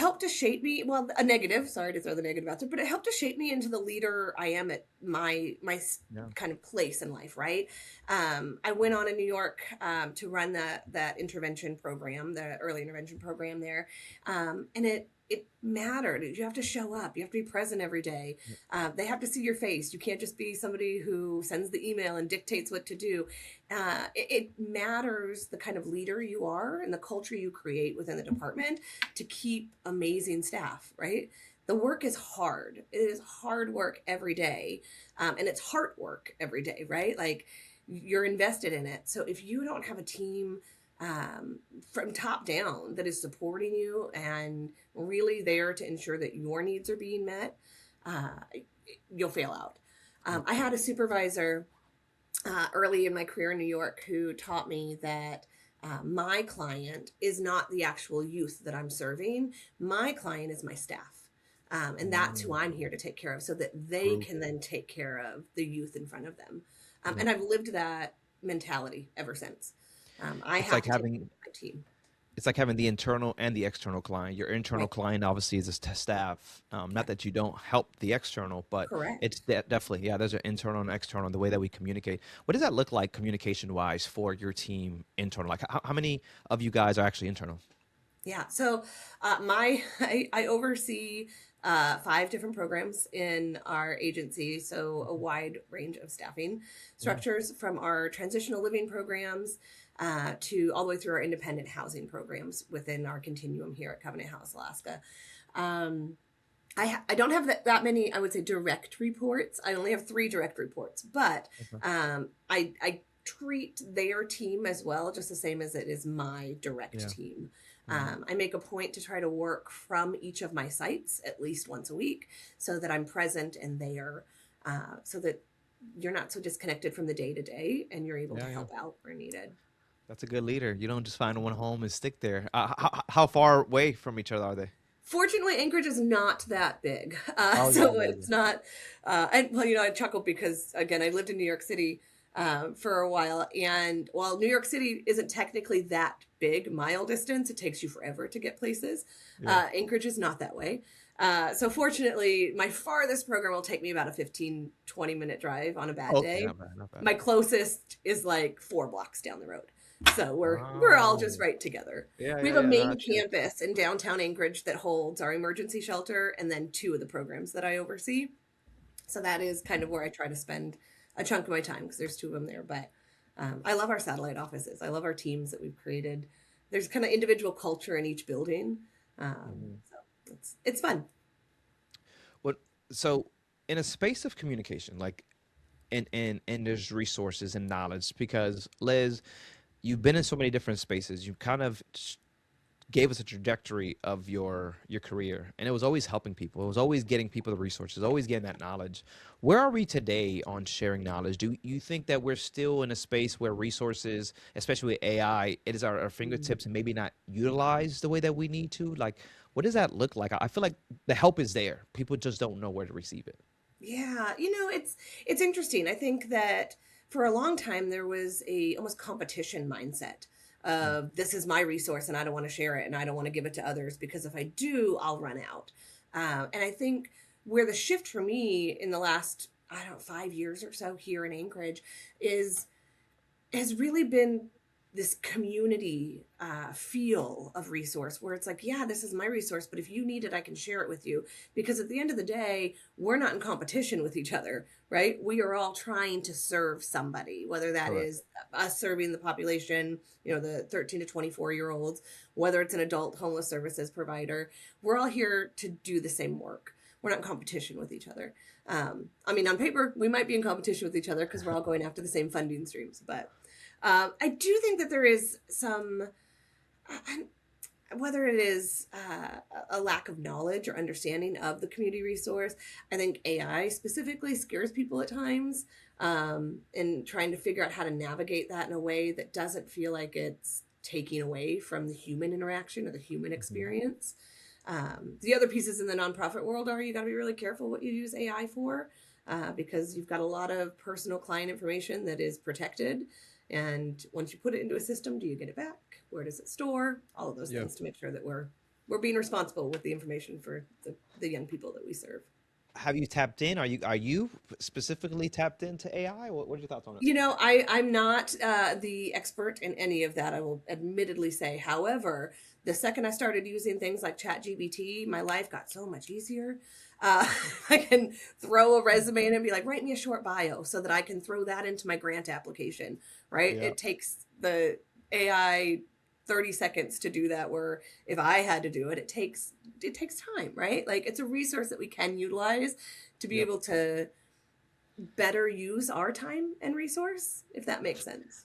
helped to shape me. Well, a negative. Sorry to throw the negative out there, but it helped to shape me into the leader I am at Yeah. kind of place in life. Right. I went on in New York to run that intervention program, the early intervention program there, and it mattered. You have to show up. You have to be present every day. They have to see your face. You can't just be somebody who sends the email and dictates what to do. It matters the kind of leader you are and the culture you create within the department to keep amazing staff, right? The work is hard. It is hard work every day. And it's heart work every day, right? Like you're invested in it. So if you don't have a team from top down that is supporting you and really there to ensure that your needs are being met, uh, you'll fail out. I had a supervisor early in my career in New York who taught me that my client is not the actual youth that I'm serving. My client is my staff. And that's who Mm, I'm here to take care of so that they true. can then take care of the youth in front of them. Yeah. And I've lived that mentality ever since. I It's have like to take care having of my team. it's like having the internal and the external client. Your internal Right. client obviously is a staff. Not Yeah. that you don't help the external, but Correct. it's definitely, yeah. There's an internal and external, the way that we communicate. What does that look like communication wise for your team internal? Like how many of you guys are actually internal? Yeah. So I oversee five different programs in our agency. So a wide range of staffing Yeah. structures from our transitional living programs to all the way through our independent housing programs within our continuum here at Covenant House, Alaska. Um, I don't have that many, I would say, direct reports. I only have three direct reports, but Okay. I treat their team as well, just the same as it is my direct Yeah. team. Yeah. I make a point to try to work from each of my sites at least once a week so that I'm present and there, so that you're not so disconnected from the day to day and you're able to Yeah. Yeah. help out where needed. That's a good leader. You don't just find one home and stick there. How far away from each other are they? Fortunately, Anchorage is not that big, Oh yeah, so yeah, it's not. And well, I chuckle because again, I lived in New York City for a while, and while New York City isn't technically that big, mile distance, it takes you forever to get places. yeah. Anchorage is not that way. So fortunately, my farthest program will take me about a 15-20 minute drive on a bad Okay, day. not bad, not bad. My closest is like 4 blocks down the road. So we're all just Oh, right together. yeah, We yeah, have a yeah. No, main that's good. campus in downtown Anchorage that holds our emergency shelter and then two of the programs that I oversee. So that is kind of where I try to spend a chunk of my time because there's two of them there. But I love our satellite offices. I love our teams that we've created. There's kind of individual culture in each building. Mhm. So it's fun. What so in a space of communication, like and there's resources and knowledge because Liz, you've been in so many different spaces. You kind of gave us a trajectory of your career, and it was always helping people. It was always getting people the resources, always getting that knowledge. Where are we today on sharing knowledge? Do you think that we're still in a space where resources, especially with AI, it is our fingertips and maybe not utilized the way that we need to? Like, what does that look like? I feel like the help is there. People just don't know where to receive it. Yeah, it's interesting. I think that for a long time there was a almost competition mindset Mm, of this is my resource and I don't want to share it and I don't want to give it to others because if I do, I'll run out. And I think where the shift for me in the last I don't know 5 years or so here in Anchorage is has really been this community feel of resource where it's like, yeah, this is my resource, but if you need it, I can share it with you. Because at the end of the day, we're not in competition with each other, right? We are all trying to serve somebody, whether that correct. is us serving the population, the 13 to 24 year olds, whether it's an adult homeless services provider. We're all here to do the same work. We're not in competition with each other. I mean, on paper, we might be in competition with each other because we're all going after the same funding streams. But I do think that there is some, whether it is a lack of knowledge or understanding of the community resource, I think AI specifically scares people at times in trying to figure out how to navigate that in a way that doesn't feel like it's taking away from the human interaction or the human Mhm. experience. The other pieces in the nonprofit world are you got to be really careful what you use AI for because you've got a lot of personal client information that is protected. And once you put it into a system, do you get it back? Where does it store? All of those Yeah. things to make sure that we're we're being responsible with the information for the young people that we serve. Have you tapped in? Are you specifically tapped into AI? What are your thoughts on it? I'm not the expert in any of that. I will admittedly say. However, the second I started using things like ChatGPT, my life got so much easier. Uh, I can throw a resume in and be like, write me a short bio so that I can throw that into my grant application, right? Yeah. It takes the AI 30 seconds to do that, where if I had to do it, it takes time, right? Like it's a resource that we can utilize to be Yep. able to better use our time and resource, if that makes sense.